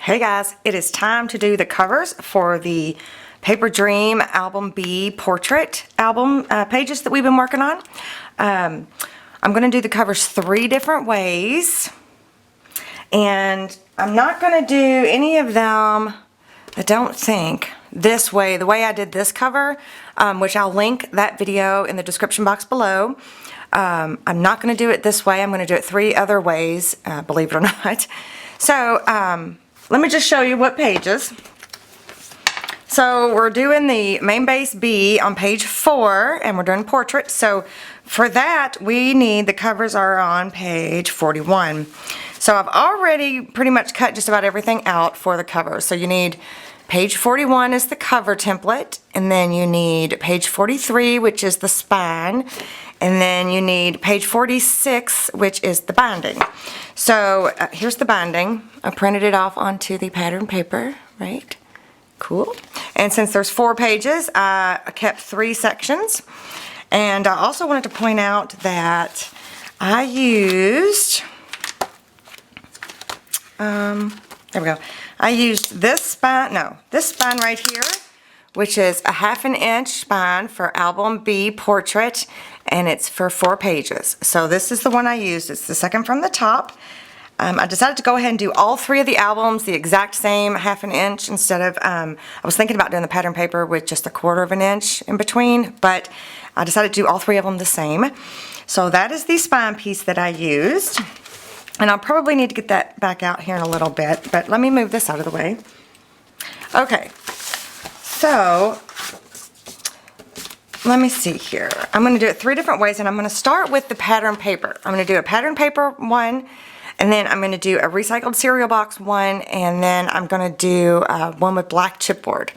Hey guys, it is time to do the covers for the Paper Dream Album B portrait album pages that we've been working on. I'm going to do the covers 3 different ways, and I'm not going to do any of them, I don't think, this way, the way I did this cover, which I'll link that video in the description box below. I'm not going to do it this way. I'm going to do it 3 other ways, believe it or not. So, let me just show you what pages. So we're doing the main base B on page 4, and we're doing portrait. So for that, we need, the covers are on page 41. So I've already pretty much cut just about everything out for the covers. So you need page 41 is the cover template, and then you need page 43, which is the spine, and then you need page 46, which is the binding. So here's the binding. I printed it off onto the pattern paper, right? Cool. And since there's 4 pages, I kept 3 sections. And I also wanted to point out that I used, there we go. I used this spine, this spine right here, which is a 1/2 inch spine for album B portrait, and it's for 4 pages. So this is the one I used. It's the second from the top. I decided to go ahead and do all 3 of the albums the exact same 1/2 inch instead of, I was thinking about doing the pattern paper with just a 1/4 inch in between, but I decided to do all 3 of them the same. So that is the spine piece that I used. And I'll probably need to get that back out here in a little bit, but let me move this out of the way. Okay, so let me see here. I'm going to do it 3 different ways, and I'm going to start with the pattern paper. I'm going to do a pattern paper one, and then I'm going to do a recycled cereal box one, and then I'm going to do one with black chipboard.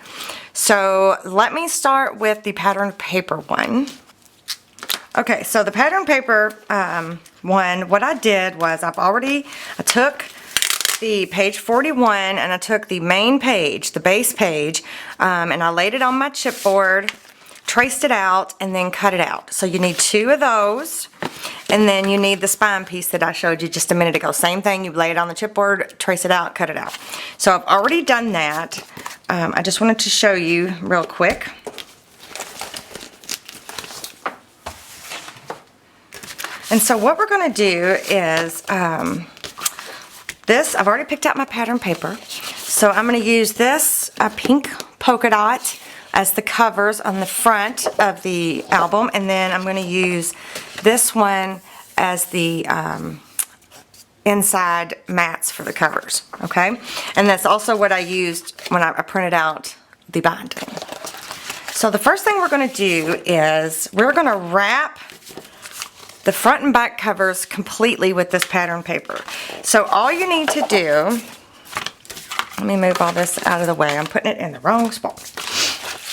So let me start with the pattern paper one. Okay, so the pattern paper one, what I did was I took the page 41 and I took the main page, the base page, and I laid it on my chipboard, traced it out, and then cut it out. So you need 2 of those, and then you need the spine piece that I showed you just a minute ago. Same thing, you lay it on the chipboard, trace it out, cut it out. So I've already done that. I just wanted to show you real quick. And so what we're going to do is, this, I've already picked out my pattern paper. So I'm going to use this pink polka dot as the covers on the front of the album. And then I'm going to use this one as the inside mats for the covers. Okay? And that's also what I used when I printed out the binding. So the first thing we're going to do is we're going to wrap the front and back covers completely with this pattern paper. So all you need to do, let me move all this out of the way. I'm putting it in the wrong spot.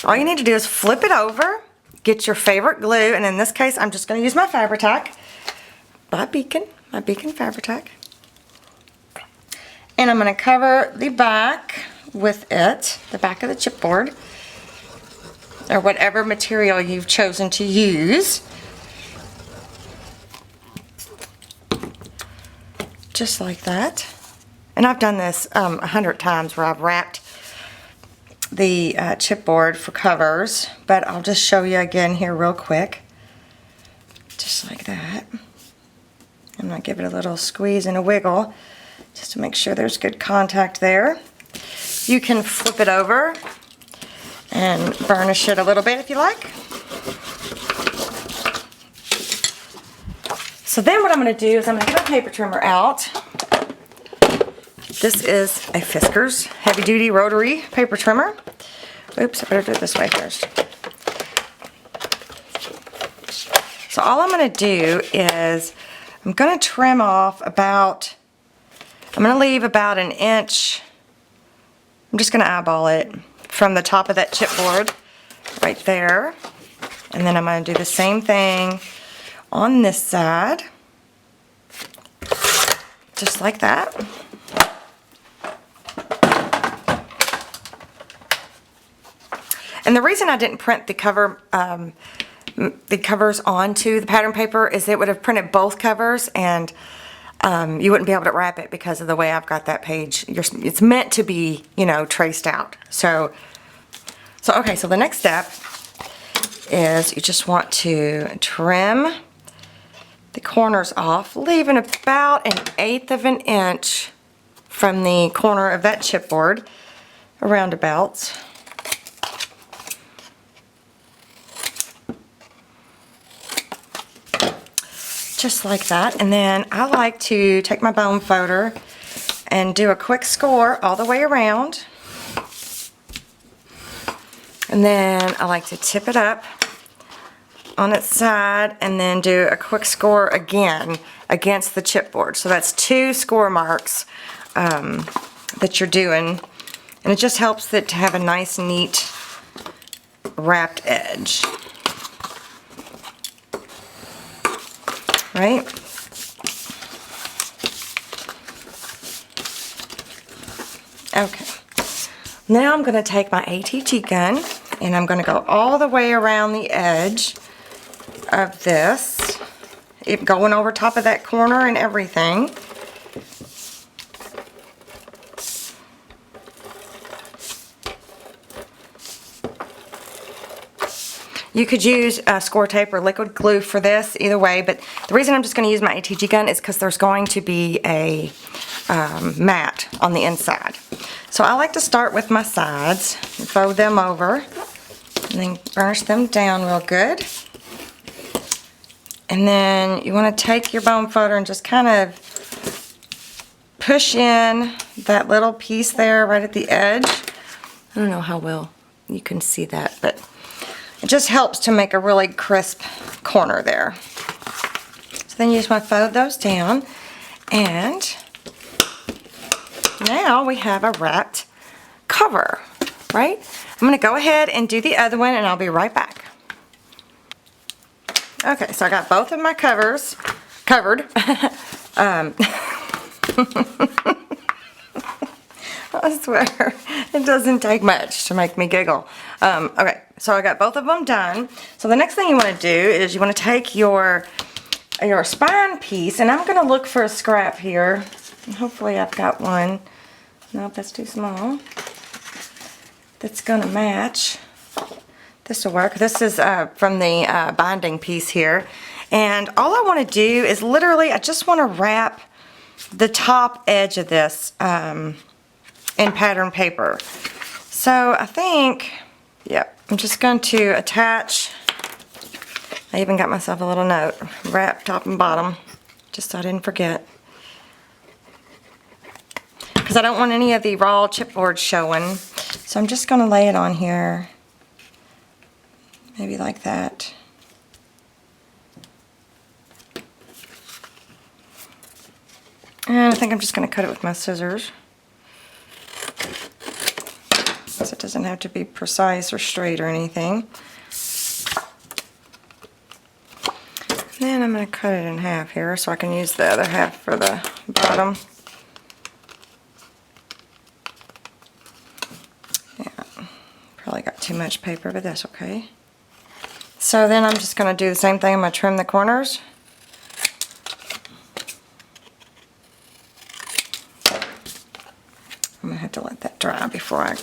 All you need to do is flip it over, get your favorite glue, and in this case, I'm just going to use my Fabri-Tac by Beacon, my Beacon Fabri-Tac. And I'm going to cover the back with it, the back of the chipboard, or whatever material you've chosen to use. Just like that. And I've done this 100 times where I've wrapped the chipboard for covers, but I'll just show you again here real quick. Just like that. I'm going to give it a little squeeze and a wiggle just to make sure there's good contact there. You can flip it over and burnish it a little bit if you like. So then what I'm going to do is I'm going to get a paper trimmer out. This is a Fiskars heavy duty rotary paper trimmer. Oops, I better do it this way first. So all I'm going to do is I'm going to trim off about, I'm going to leave about 1 inch. I'm just going to eyeball it from the top of that chipboard right there. And then I'm going to do the same thing on this side, just like that. And the reason I didn't print the cover, the covers onto the pattern paper is it would have printed both covers, and you wouldn't be able to wrap it because of the way I've got that page. It's meant to be, you know, traced out. So okay, so the next step is you just want to trim the corners off, leaving about 1/8 of an inch from the corner of that chipboard, roundabouts. Just like that. And then I like to take my bone folder and do a quick score all the way around. And then I like to tip it up on its side and then do a quick score again against the chipboard. So that's 2 score marks that you're doing. And it just helps it to have a nice, neat, wrapped edge. Right? Okay. Now I'm going to take my ATG gun and I'm going to go all the way around the edge of this, going over top of that corner and everything. You could use score tape or liquid glue for this, either way, but the reason I'm just going to use my ATG gun is because there's going to be a mat on the inside. So I like to start with my sides, and fold them over, and then burnish them down real good. And then you want to take your bone folder and just kind of push in that little piece there right at the edge. I don't know how well you can see that, but it just helps to make a really crisp corner there. So then you just want to fold those down, and now we have a wrapped cover, right? I'm going to go ahead and do the other one and I'll be right back. Okay, so I got both of my covers covered. I swear, it doesn't take much to make me giggle. Okay, so I got both of them done. So the next thing you want to do is you want to take your spine piece, and I'm going to look for a scrap here. And hopefully I've got one. Nope, that's too small. That's going to match. This will work. This is from the binding piece here. And all I want to do is literally, I just want to wrap the top edge of this in pattern paper. So I think, yep, I'm just going to attach, I even got myself a little note, wrap top and bottom, just so I didn't forget. Because I don't want any of the raw chipboard showing. So I'm just going to lay it on here, maybe like that. And I think I'm just going to cut it with my scissors, so it doesn't have to be precise or straight or anything. And then I'm going to cut it in half here so I can use the other half for the bottom. Yeah, probably got too much paper, but that's okay. So then I'm just going to do the same thing. I'm going to trim the corners. I'm going to have to let that dry before I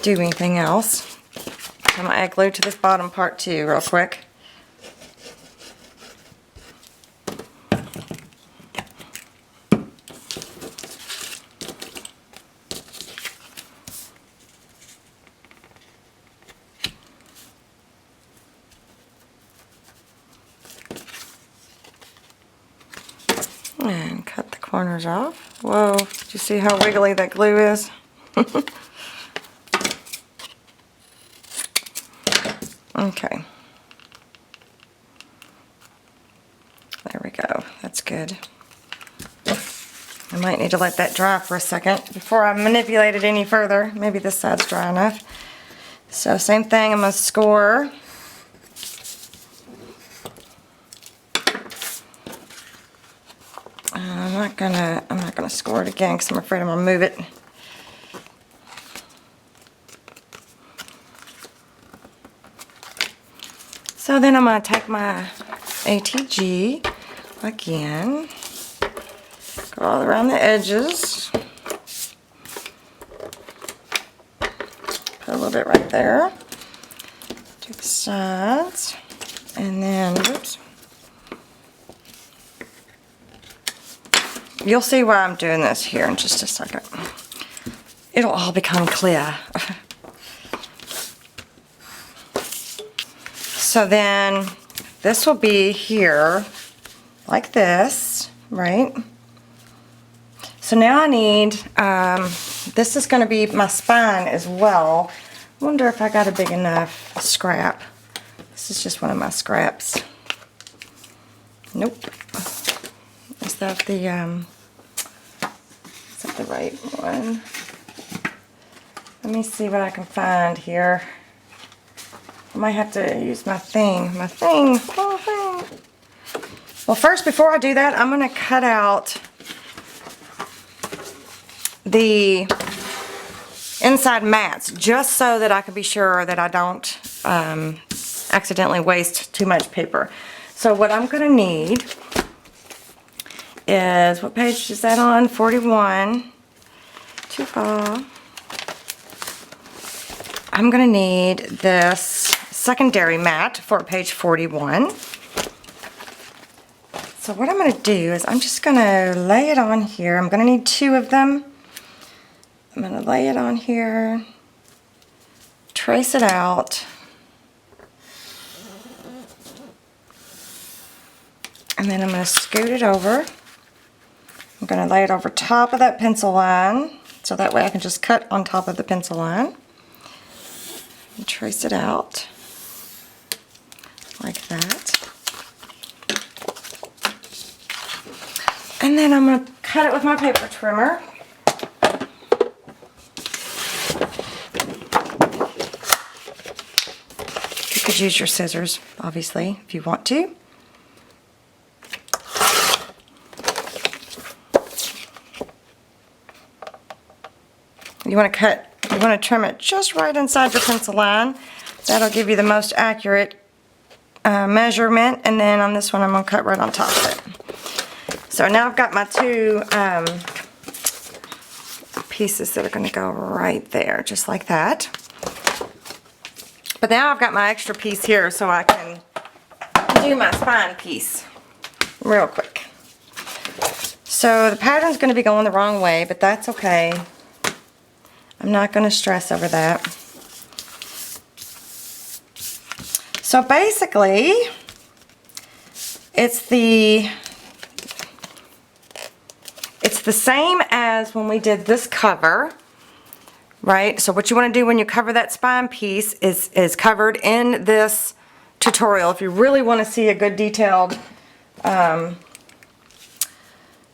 do anything else. I'm going to add glue to this bottom part too real quick. And cut the corners off. Whoa, did you see how wiggly that glue is? Okay. There we go. That's good. I might need to let that dry for a second before I manipulate it any further. Maybe this side's dry enough. So same thing, I'm going to score. I'm not gonna score it again because I'm afraid I'm gonna move it. So then I'm gonna take my ATG again, Go all around the edges. Put a little bit right there. To the sides. And then, oops. You'll see why I'm doing this here in just a second. It'll all become clear. So then this will be here like this, right? So now I need, this is going to be my spine as well. I wonder if I got a big enough scrap. This is just one of my scraps. Nope. Is that the right one? Let me see what I can find here. I might have to use my thing. Well, first, before I do that, I'm going to cut out the inside mats, just so that I can be sure that I don't accidentally waste too much paper. So what I'm going to need is, what page is that on? 41. Too far. I'm going to need this secondary mat for page 41. So what I'm going to do is I'm just going to lay it on here. I'm going to need 2 of them. I'm going to lay it on here, trace it out, and then I'm going to scoot it over. I'm going to lay it over top of that pencil line, so that way I can just cut on top of the pencil line. And trace it out like that. And then I'm going to cut it with my paper trimmer. You could use your scissors, obviously, if you want to. You want to trim it just right inside your pencil line. That'll give you the most accurate measurement. And then on this one, I'm going to cut right on top of it. So now I've got my 2 pieces that are going to go right there, just like that. But now I've got my extra piece here, so I can do my spine piece real quick. So the pattern's going to be going the wrong way, but that's okay. I'm not going to stress over that. So basically, it's the same as when we did this cover, right? So what you want to do when you cover that spine piece is covered in this tutorial. If you really want to see a good detailed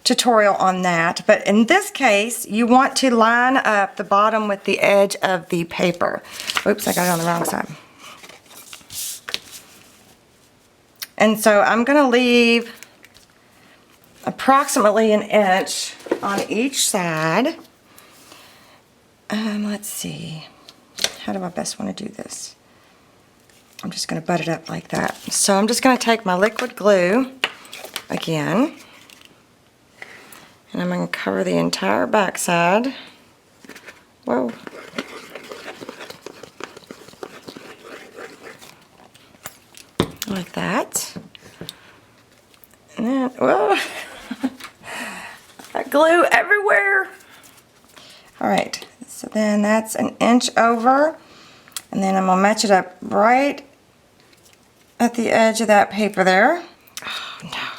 tutorial on that. But in this case, you want to line up the bottom with the edge of the paper. Oops, I got it on the wrong side. And so I'm going to leave approximately 1 inch on each side. Let's see. How do I best want to do this? I'm just going to butt it up like that. So I'm just going to take my liquid glue again. And I'm going to cover the entire back side. Whoa. Like that. And then, whoa. Got glue everywhere. Alright, so then that's 1 inch over. And then I'm going to match it up right at the edge of that paper there. Oh no.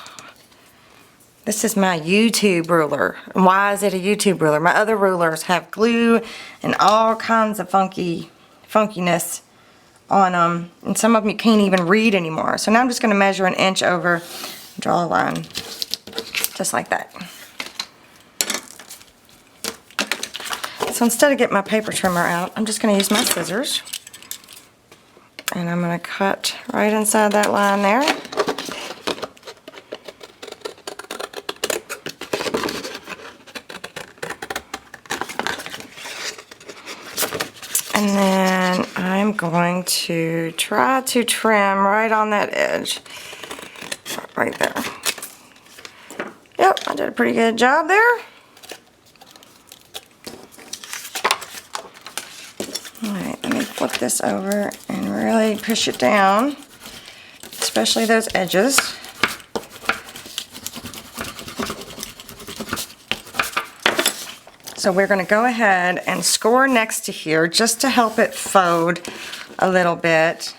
This is my YouTube ruler. And why is it a YouTube ruler? My other rulers have glue and all kinds of funkiness on them. And some of them you can't even read anymore. So now I'm just going to measure 1 inch over, draw a line. Just like that. So instead of getting my paper trimmer out, I'm just going to use my scissors. And I'm going to cut right inside that line there. And then I'm going to try to trim right on that edge. Right there. Yep. I did a pretty good job there. Alright, let me flip this over and really push it down, especially those edges. So we're going to go ahead and score next to here just to help it fold a little bit.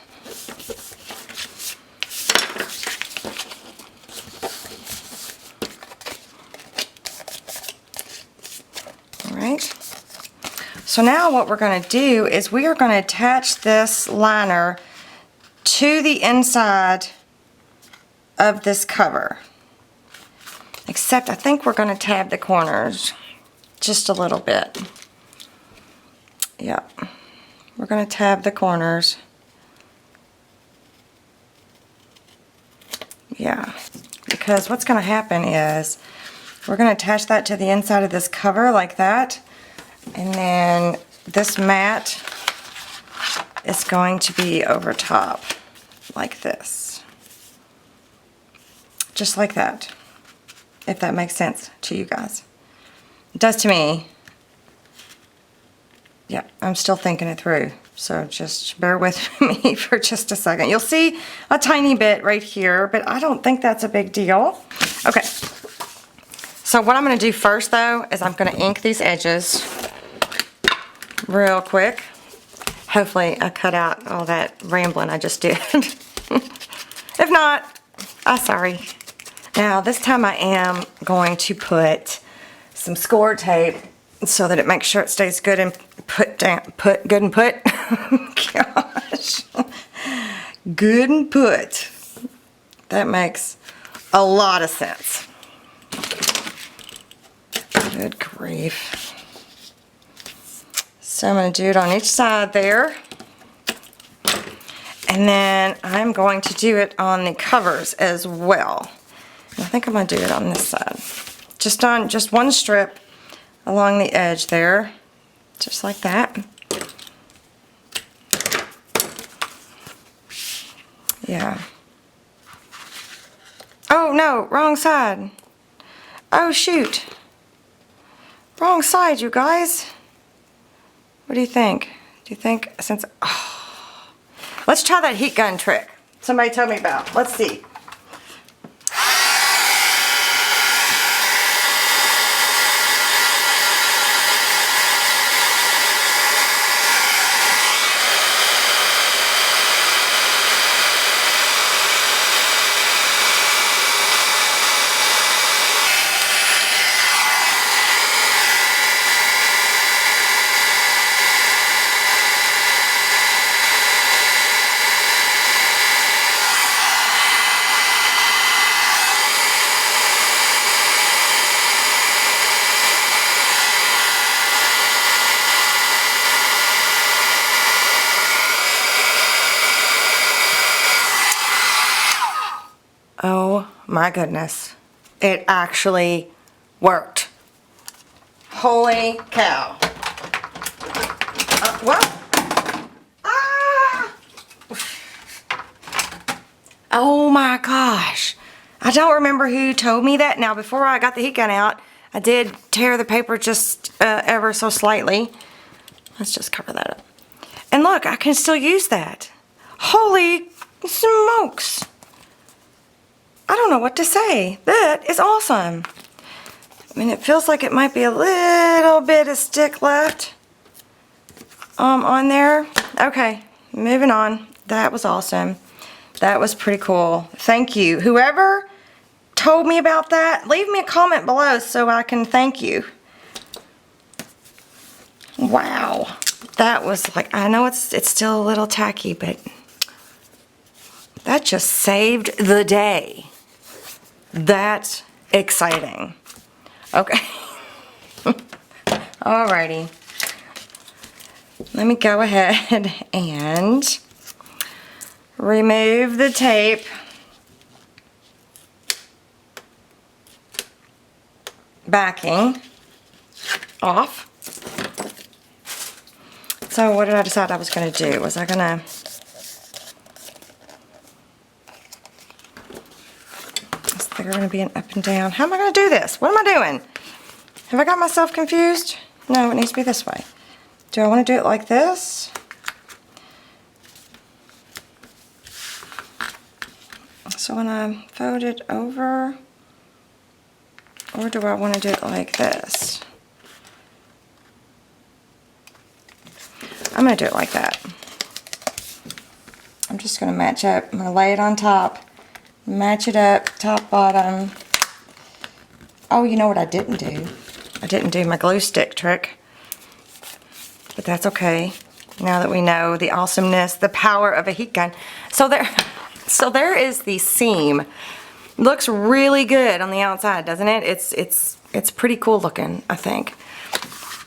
Alright. So now what we're going to do is we are going to attach this liner to the inside of this cover. Except I think we're going to tab the corners just a little bit. Yep. We're going to tab the corners. Yeah. Because what's going to happen is we're going to attach that to the inside of this cover like that. And then this mat is going to be over top like this. Just like that. If that makes sense to you guys. It does to me. Yeah, I'm still thinking it through. So just bear with me for just a second. You'll see a tiny bit right here, but I don't think that's a big deal. Okay. So what I'm going to do first though is I'm going to ink these edges real quick. Hopefully I cut out all that rambling I just did. If not, I'm sorry. Now this time I am going to put some score tape so that it makes sure it stays good and put. Gosh. Good and put. That makes a lot of sense. Good grief. So I'm going to do it on each side there. And then I'm going to do it on the covers as well. I think I'm going to do it on this side. Just one strip along the edge there. Just like that. Yeah. Oh no, wrong side. Oh shoot. Wrong side, you guys. What do you think? Do you think since... Oh. Let's try that heat gun trick somebody told me about. Let's see. Oh my goodness. It actually worked. Holy cow. What? Ah! Oh my gosh. I don't remember who told me that. Now before I got the heat gun out, I did tear the paper just ever so slightly. Let's just cover that up. And look, I can still use that. Holy smokes. I don't know what to say. That is awesome. I mean, it feels like it might be a little bit of stick left on there. Okay, moving on. That was awesome. That was pretty cool. Thank you. Whoever told me about that, leave me a comment below so I can thank you. Wow. That was like, I know it's still a little tacky, but that just saved the day. That's exciting. Okay. Alrighty. Let me go ahead and remove the tape. Backing off. So what did I decide I was going to do? Was I going to... they're going to be an up and down. How am I going to do this? What am I doing? Have I got myself confused? No, it needs to be this way. Do I want to do it like this? So when I fold it over, or do I want to do it like this? I'm going to do it like that. I'm just going to match up. I'm going to lay it on top, match it up, top, bottom. Oh, you know what I didn't do? I didn't do my glue stick trick, but that's okay. Now that we know the awesomeness, the power of a heat gun. So there is the seam. Looks really good on the outside, doesn't it? It's pretty cool looking, I think.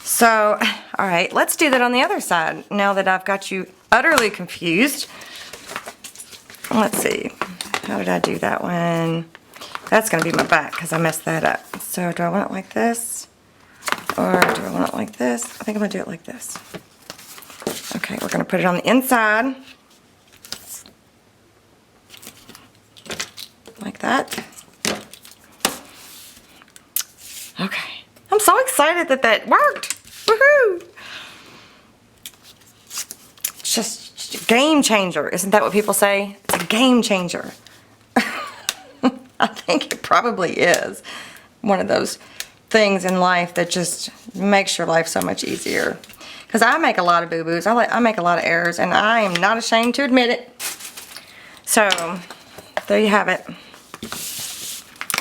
So, all right, let's do that on the other side. Now that I've got you utterly confused. Let's see. How did I do that one? That's going to be my back because I messed that up. So, do I want it like this? Or do I want it like this? I think I'm going to do it like this. Okay, we're going to put it on the inside. Like that. Okay. I'm so excited that that worked. Woohoo! It's just a game changer. Isn't that what people say? It's a game changer. I think it probably is one of those things in life that just makes your life so much easier. Because I make a lot of boo-boos. I make a lot of errors, and I am not ashamed to admit it. So, there you have it.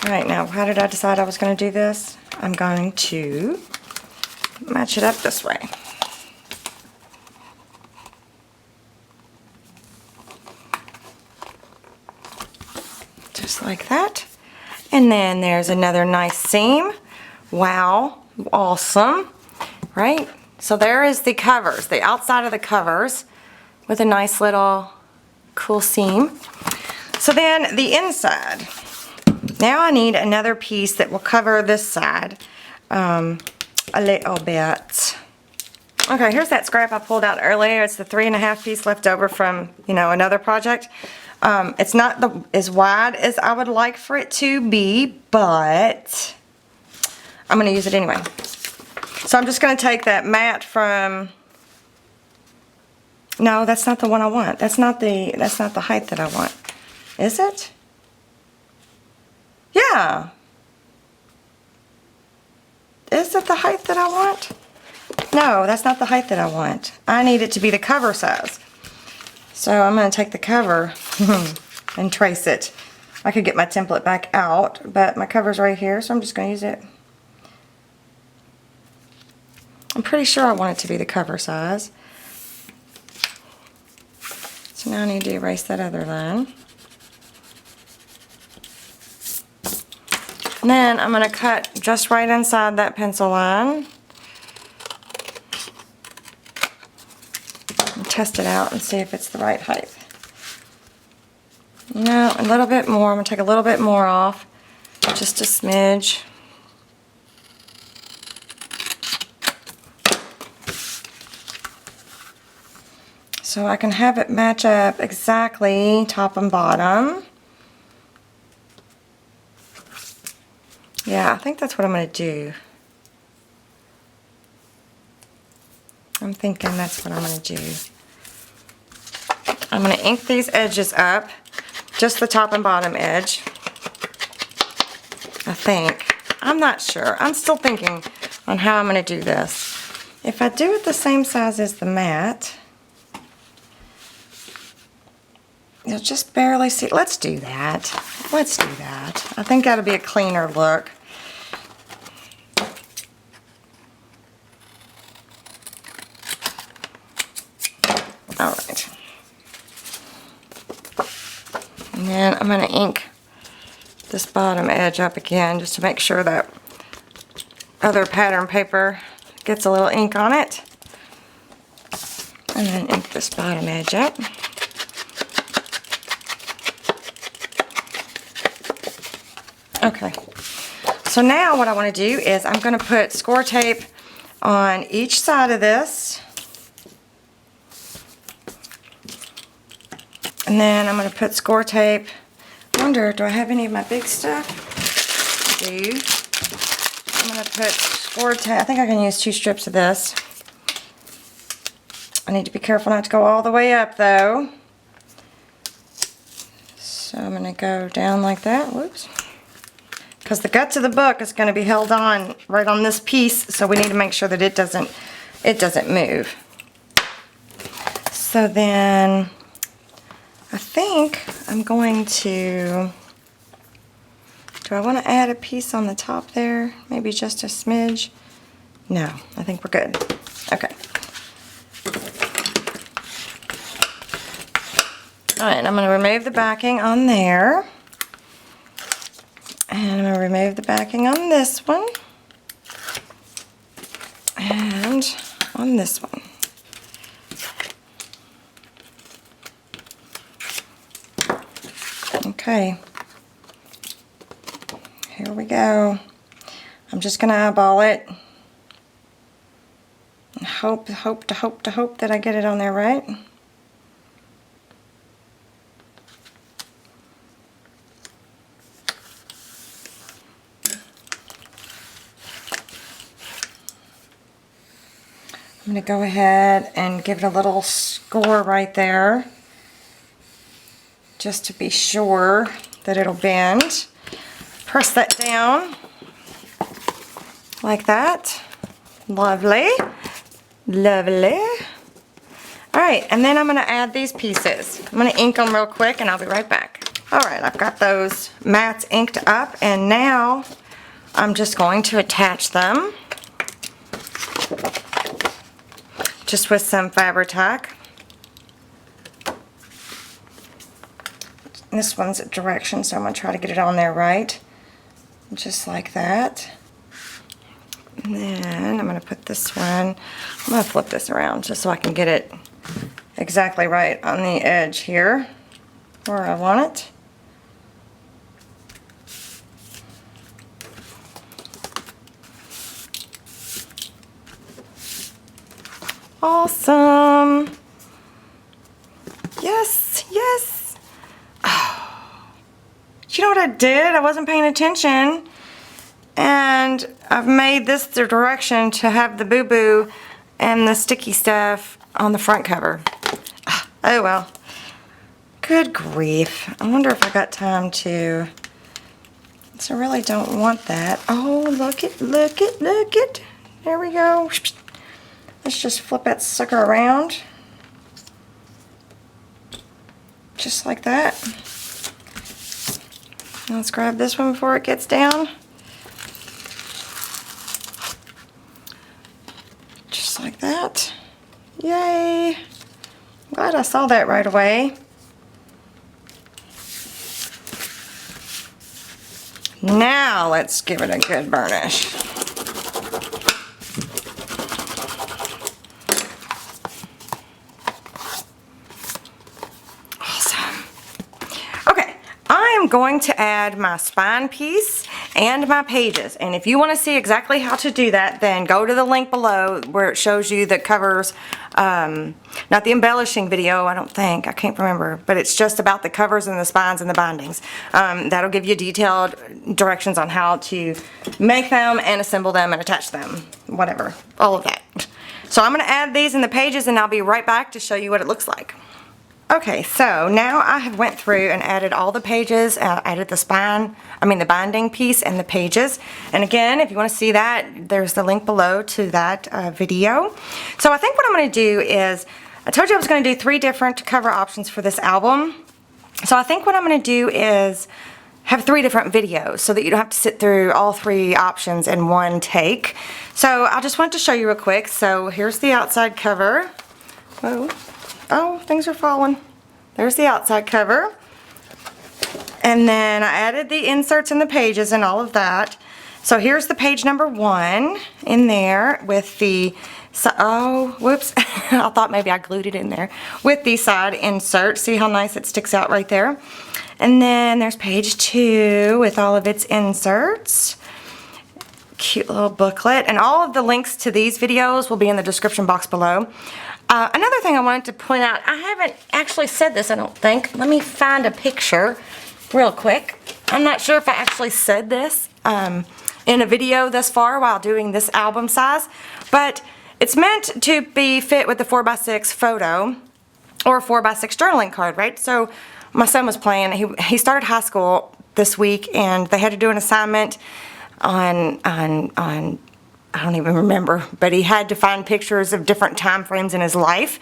Alright, now how did I decide I was going to do this? I'm going to match it up this way. Just like that. And then there's another nice seam. Wow, awesome. Right? So there is the covers, the outside of the covers with a nice little cool seam. So then the inside. Now I need another piece that will cover this side a little bit. Okay, here's that scrap I pulled out earlier. It's the 3.5 piece left over from, you know, another project. It's not as wide as I would like for it to be, but I'm going to use it anyway. So I'm just going to take that mat from... No, that's not the one I want. That's not the height that I want. Is it? Yeah. Is it the height that I want? No, that's not the height that I want. I need it to be the cover size. So I'm going to take the cover and trace it. I could get my template back out, but my cover's right here, so I'm just going to use it. I'm pretty sure I want it to be the cover size. So now I need to erase that other line. And then I'm going to cut just right inside that pencil line. And test it out and see if it's the right height. No, a little bit more. I'm going to take a little bit more off. Just a smidge. So I can have it match up exactly top and bottom. Yeah, I think that's what I'm going to do. I'm thinking that's what I'm going to do. I'm going to ink these edges up, just the top and bottom edge. I think. I'm not sure. I'm still thinking on how I'm going to do this. If I do it the same size as the mat, you'll just barely see. Let's do that. Let's do that. I think that'll be a cleaner look. Alright. And then I'm going to ink this bottom edge up again just to make sure that other pattern paper gets a little ink on it. And then ink this bottom edge up. Okay. So now what I want to do is I'm going to put score tape on each side of this. And then I'm going to put score tape. I wonder, do I have any of my big stuff? do. I'm going to put 4 I think I can use 2 strips of this. I need to be careful not to go all the way up though. So I'm going to go down like that. Whoops. Because the guts of the book is going to be held on right on this piece, so we need to make sure that it doesn't move. So then I think I'm going to, do I want to add a piece on the top there? Maybe just a smidge? No, I think we're good. Okay. Alright, I'm going to remove the backing on there. And I'm going to remove the backing on this one. And on this one. Okay. Here we go. I'm just going to eyeball it. And hope that I get it on there right. I'm going to go ahead and give it a little score right there, just to be sure that it'll bend. Press that down like that. Lovely. Lovely. Alright, and then I'm going to add these pieces. I'm going to ink them real quick and I'll be right back. Alright, I've got those mats inked up, and now I'm just going to attach them. Just with some Fabri-Tac. This one's at direction, so I'm going to try to get it on there right. Just like that. And then I'm going to put this one, I'm going to flip this around just so I can get it exactly right on the edge here where I want it. Awesome. Yes, yes. Oh. You know what I did? I wasn't paying attention. And I've made this the direction to have the boo-boo and the sticky stuff on the front cover. Oh well. Good grief. I wonder if I got time to... So I really don't want that. Oh, look it, look it, look it. There we go. Let's just flip that sucker around. Just like that. Now let's grab this one before it gets down. Just like that. Yay! I'm glad I saw that right away. Now let's give it a good burnish. I'm going to add my spine piece and my pages, and if you want to see exactly how to do that, then go to the link below where it shows you the covers, not the embellishing video, I don't think, I can't remember, but it's just about the covers and the spines and the bindings. That'll give you detailed directions on how to make them and assemble them and attach them, whatever, all of that. So I'm going to add these in the pages and I'll be right back to show you what it looks like. Okay, so now I have went through and added all the pages, added the binding piece and the pages. And again, if you want to see that, there's the link below to that video. So I think what I'm going to do is, I told you I was going to do 3 different cover options for this album. So I think what I'm going to do is have 3 different videos so that you don't have to sit through all 3 options in one take. So I just wanted to show you real quick. So here's the outside cover. Whoa. Oh, things are falling. There's the outside cover. And then I added the inserts and the pages and all of that. So here's the page number 1 in there with the, oh, whoops. I thought maybe I glued it in there. With the side insert. See how nice it sticks out right there? And then there's page 2 with all of its inserts. Cute little booklet. And all of the links to these videos will be in the description box below. Another thing I wanted to point out, I haven't actually said this, I don't think. Let me find a picture real quick. I'm not sure if I actually said this in a video thus far while doing this album size, but it's meant to be fit with the 4x6 photo or a 4x6 journaling card, right? So my son was playing, he started high school this week, and they had to do an assignment on I don't even remember, but he had to find pictures of different time frames in his life.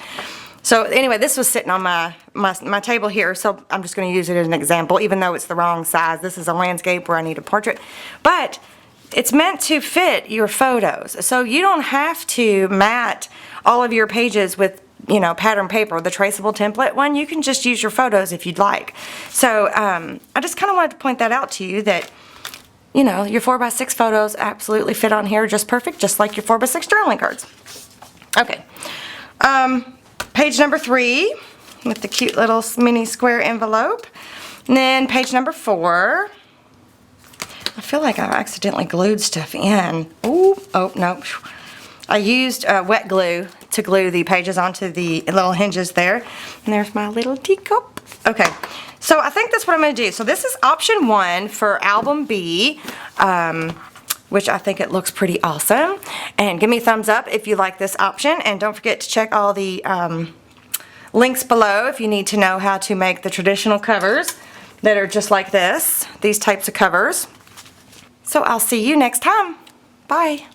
So anyway, this was sitting on my table here, so I'm just going to use it as an example, even though it's the wrong size. This is a landscape where I need a portrait. But it's meant to fit your photos. So you don't have to mat all of your pages with, you know, pattern paper, the traceable template one. You can just use your photos if you'd like. So I just kind of wanted to point that out to you that, you know, your 4x6 photos absolutely fit on here just perfect, just like your 4x6 journaling cards. Okay. Page number 3 with the cute little mini square envelope. And then page number 4. I feel like I've accidentally glued stuff in. Ooh, oh, no. I used wet glue to glue the pages onto the little hinges there. And there's my little teacup. Okay, so I think that's what I'm going to do. So this is option 1 for album B, which I think it looks pretty awesome. And give me a thumbs up if you like this option. And don't forget to check all the links below if you need to know how to make the traditional covers that are just like this, these types of covers. So I'll see you next time. Bye.